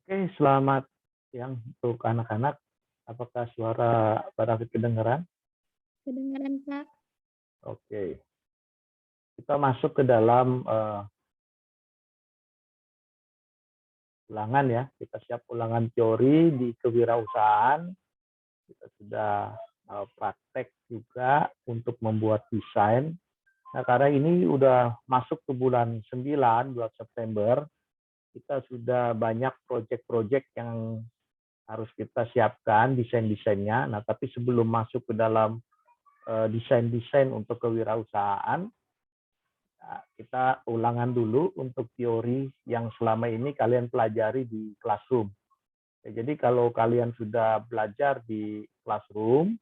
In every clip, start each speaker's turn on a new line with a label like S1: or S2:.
S1: Oke, selamat siang untuk anak-anak. Apakah suara Pak David kedengeran?
S2: Kedengaran, Kak.
S1: Oke, kita masuk ke dalam ulangan ya. Kita siap ulangan teori di kewirausahaan. Kita sudah praktek juga untuk membuat desain. Nah, karena ini udah masuk ke bulan 9, bulan September, kita sudah banyak proyek-proyek yang harus kita siapkan desain-desainnya. Nah, tapi sebelum masuk ke dalam desain-desain untuk kewirausahaan, kita ulangan dulu untuk teori yang selama ini kalian pelajari di classroom. Jadi kalau kalian sudah belajar di classroom,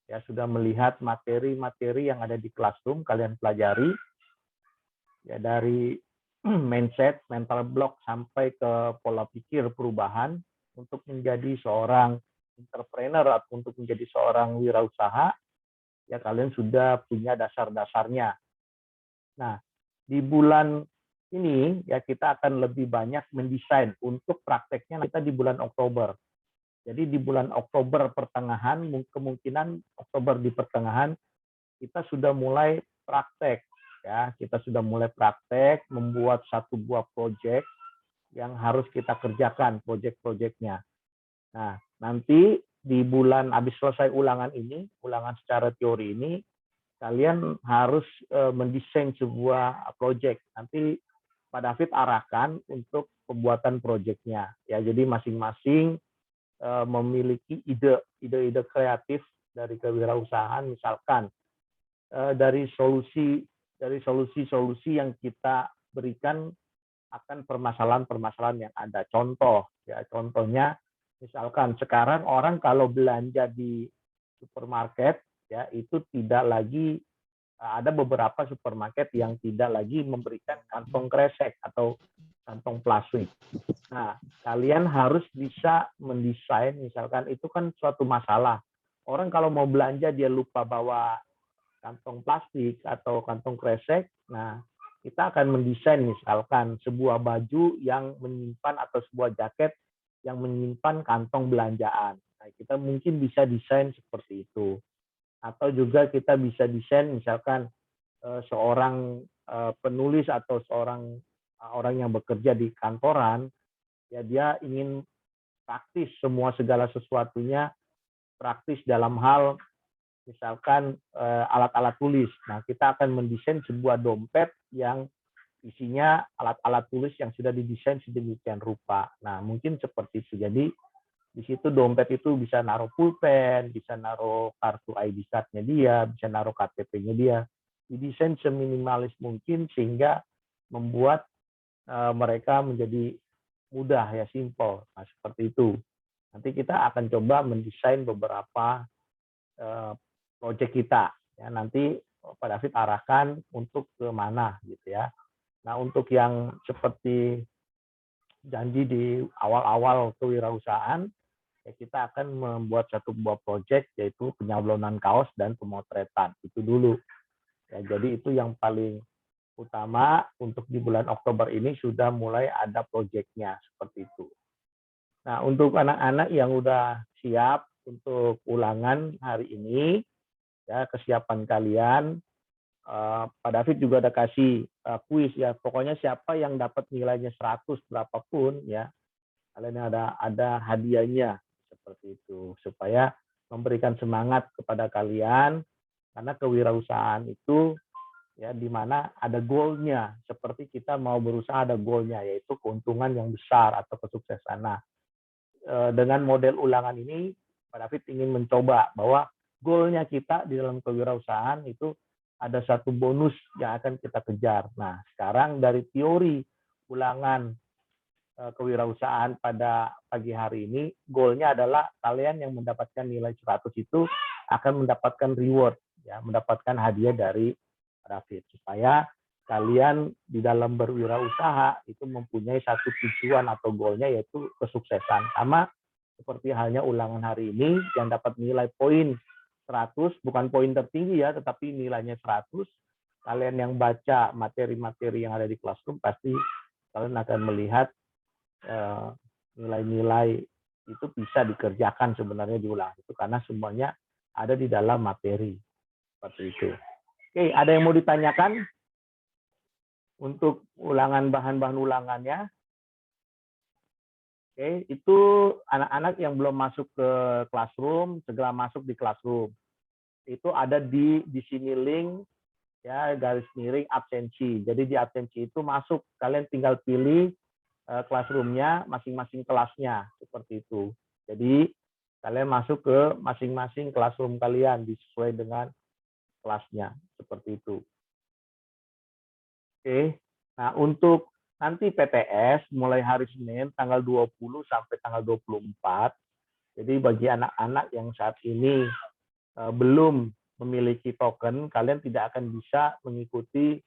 S1: ya sudah melihat materi-materi yang ada di classroom, kalian pelajari, ya dari mindset, mental block, sampai ke pola pikir perubahan untuk menjadi seorang entrepreneur atau untuk menjadi seorang wirausaha, ya kalian sudah punya dasar-dasarnya. Nah, di bulan ini ya kita akan lebih banyak mendesain. Untuk prakteknya kita di bulan Oktober. Jadi di bulan Oktober pertengahan, kemungkinan Oktober di pertengahan kita sudah mulai praktek ya. Kita sudah mulai praktek membuat satu buah proyek yang harus kita kerjakan proyek-proyeknya. Nah, nanti di bulan habis selesai ulangan ini, ulangan secara teori ini, kalian harus mendesain sebuah proyek. Nanti Pak David arahkan untuk pembuatan proyeknya. Ya, jadi masing-masing memiliki ide-ide kreatif dari kewirausahaan, misalkan dari solusi-solusi yang kita berikan akan permasalahan-permasalahan yang ada. Contoh, ya contohnya, misalkan sekarang orang kalau belanja di supermarket, ya itu tidak lagi, ada beberapa supermarket yang tidak lagi memberikan kantong kresek atau kantong plastik. Nah, kalian harus bisa mendesain, misalkan itu kan suatu masalah. Orang kalau mau belanja dia lupa bawa kantong plastik atau kantong kresek. Nah, kita akan mendesain misalkan sebuah baju yang menyimpan atau sebuah jaket yang menyimpan kantong belanjaan. Nah, kita mungkin bisa desain seperti itu. Atau juga kita bisa desain misalkan seorang penulis atau seorang orang yang bekerja di kantoran, ya dia ingin praktis semua segala sesuatunya, praktis dalam hal misalkan alat-alat tulis. Nah, kita akan mendesain sebuah dompet yang isinya alat-alat tulis yang sudah didesain sedemikian rupa. Nah, mungkin seperti itu. Jadi di situ dompet itu bisa naruh pulpen, bisa naruh kartu ID card-nya dia, bisa naruh KTP-nya dia. Didesain seminimalis mungkin sehingga membuat mereka menjadi mudah ya, simple. Nah, seperti itu. Nanti kita akan coba mendesain beberapa proyek kita. Ya, nanti Pak David arahkan untuk ke mana gitu ya. Nah, untuk yang seperti janji di awal-awal kewirausahaan, ya kita akan membuat satu buah proyek yaitu penyablonan kaos dan pemotretan. Itu dulu. Ya, jadi itu yang paling utama untuk di bulan Oktober ini sudah mulai ada proyeknya seperti itu. Nah, untuk anak-anak yang udah siap untuk ulangan hari ini, ya kesiapan kalian, Pak David juga ada kasih kuis ya. Pokoknya siapa yang dapat nilainya 100 berapapun ya, kalian ada hadiahnya seperti itu supaya memberikan semangat kepada kalian, karena kewirausahaan itu ya di mana ada goalnya, seperti kita mau berusaha ada goalnya yaitu keuntungan yang besar atau kesuksesan. Nah, dengan model ulangan ini Pak David ingin mencoba bahwa goalnya kita di dalam kewirausahaan itu ada satu bonus yang akan kita kejar. Nah, sekarang dari teori ulangan kewirausahaan pada pagi hari ini, goalnya adalah kalian yang mendapatkan nilai 100 itu akan mendapatkan reward, ya, mendapatkan hadiah dari David, supaya kalian di dalam berwirausaha itu mempunyai satu tujuan atau goalnya yaitu kesuksesan. Sama seperti halnya ulangan hari ini yang dapat nilai poin 100, bukan poin tertinggi ya, tetapi nilainya 100. Kalian yang baca materi-materi yang ada di classroom pasti kalian akan melihat nilai-nilai itu bisa dikerjakan sebenarnya di ulangan itu karena semuanya ada di dalam materi seperti itu. Oke, ada yang mau ditanyakan untuk ulangan bahan-bahan ulangannya? Oke, itu anak-anak yang belum masuk ke classroom segera masuk di classroom. Itu ada di sini link ya garis miring absensi. Jadi di absensi itu masuk kalian tinggal pilih classroom-nya masing-masing kelasnya seperti itu. Jadi kalian masuk ke masing-masing classroom kalian sesuai dengan kelasnya seperti itu. Oke. Nah, untuk nanti PTS mulai hari Senin tanggal 20 sampai tanggal 24. Jadi bagi anak-anak yang saat ini belum memiliki token, kalian tidak akan bisa mengikuti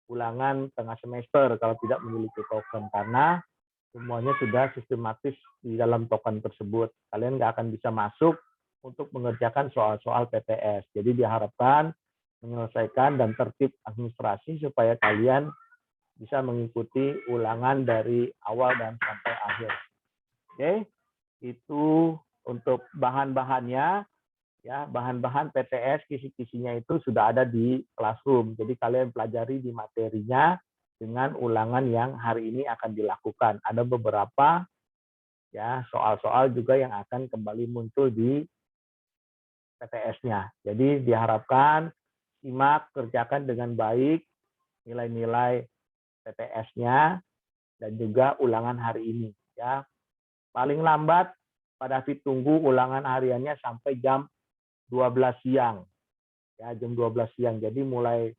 S1: ulangan tengah semester kalau tidak memiliki token karena semuanya sudah sistematis di dalam token tersebut. Kalian nggak akan bisa masuk untuk mengerjakan soal-soal PTS. Jadi diharapkan menyelesaikan dan tertib administrasi supaya kalian bisa mengikuti ulangan dari awal dan sampai akhir. Oke, itu untuk bahan-bahannya. Ya, bahan-bahan PTS kisi-kisinya itu sudah ada di classroom. Jadi kalian pelajari di materinya dengan ulangan yang hari ini akan dilakukan. Ada beberapa ya soal-soal juga yang akan kembali muncul di PTS-nya. Jadi diharapkan simak, kerjakan dengan baik nilai-nilai PTS-nya dan juga ulangan hari ini. Ya, paling lambat Pak David tunggu ulangan hariannya sampai jam 12 siang. Ya, jam 12 siang. Jadi mulai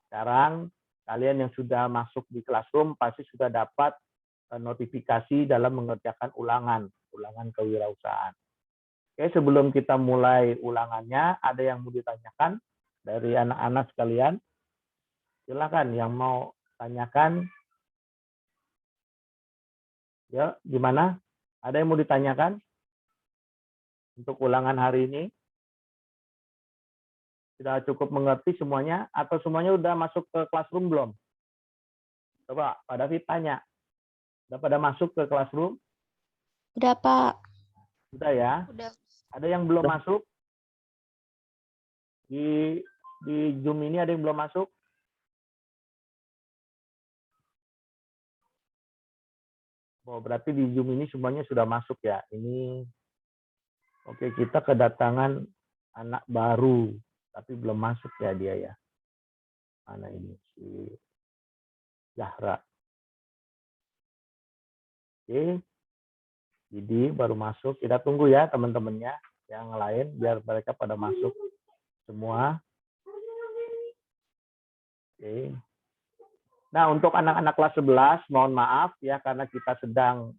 S1: sekarang kalian yang sudah masuk di classroom pasti sudah dapat notifikasi dalam mengerjakan ulangan kewirausahaan. Oke, sebelum kita mulai ulangannya, ada yang mau ditanyakan dari anak-anak sekalian? Silakan yang mau tanyakan. Ya, gimana? Ada yang mau ditanyakan untuk ulangan hari ini? Sudah cukup mengerti semuanya atau semuanya udah masuk ke classroom belum? Coba Pak David tanya. Udah pada masuk ke classroom?
S2: Udah, Pak.
S1: Sudah ya?
S2: Udah.
S1: Ada yang belum masuk? Di Zoom ini ada yang belum masuk? Oh, berarti di Zoom ini semuanya sudah masuk ya. Ini oke, kita kedatangan anak baru, tapi belum masuk ya dia ya. Mana ini si Zahra. Oke, jadi baru masuk. Kita tunggu ya teman-temannya yang lain biar mereka pada masuk semua. Oke. Nah, untuk anak-anak kelas 11, mohon maaf ya karena kita sedang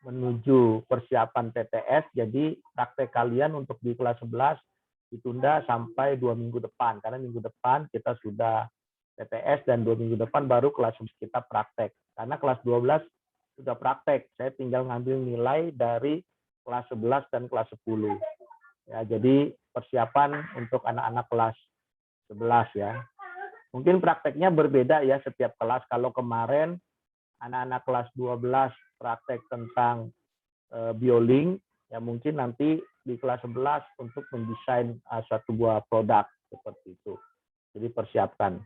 S1: menuju persiapan PTS, jadi praktek kalian untuk di kelas 11 ditunda sampai 2 minggu depan, karena minggu depan kita sudah PTS dan 2 minggu depan baru kelas 11 kita praktek. Karena kelas 12 sudah praktek, saya tinggal ngambil nilai dari kelas 11 dan kelas 10. Ya, jadi persiapan untuk anak-anak kelas 11 ya. Mungkin prakteknya berbeda ya setiap kelas. Kalau kemarin anak-anak kelas 12 praktek tentang bioling, ya mungkin nanti di kelas 11 untuk mendesain satu buah produk seperti itu. Jadi persiapkan.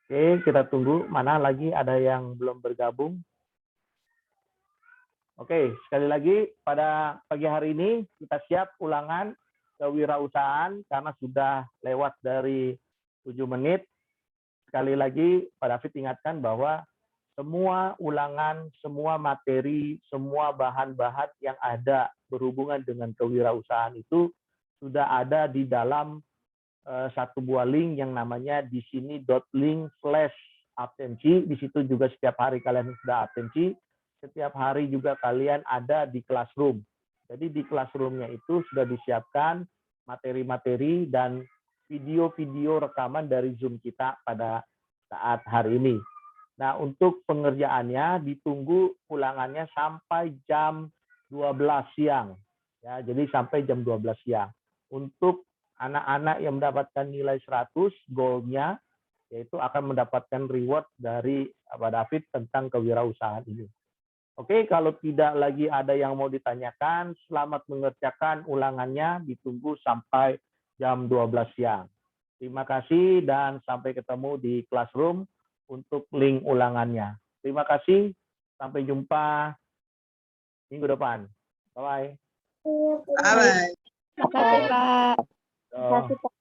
S1: Oke, kita tunggu. Mana lagi ada yang belum bergabung? Oke, sekali lagi pada pagi hari ini kita siap ulangan kewirausahaan karena sudah lewat dari 7 menit. Sekali lagi, Pak David ingatkan bahwa semua ulangan, semua materi, semua bahan-bahan yang ada berhubungan dengan kewirausahaan itu sudah ada di dalam satu buah link yang namanya di sini.link/absensi. Di situ juga setiap hari kalian sudah absensi. Setiap hari juga kalian ada di classroom. Jadi di classroom-nya itu sudah disiapkan materi-materi dan video-video rekaman dari Zoom kita pada saat hari ini. Nah, untuk pengerjaannya ditunggu ulangannya sampai jam 12 siang. Ya, jadi sampai jam 12 siang. Untuk anak-anak yang mendapatkan nilai 100, goal-nya yaitu akan mendapatkan reward dari Pak David tentang kewirausahaan ini. Oke, kalau tidak lagi ada yang mau ditanyakan, selamat mengerjakan ulangannya, ditunggu sampai jam 12 siang. Terima kasih dan sampai ketemu di Classroom untuk link ulangannya. Terima kasih, sampai jumpa minggu depan. Bye-bye.
S3: Bye-bye.
S2: Terima kasih, Pak.
S1: Oh.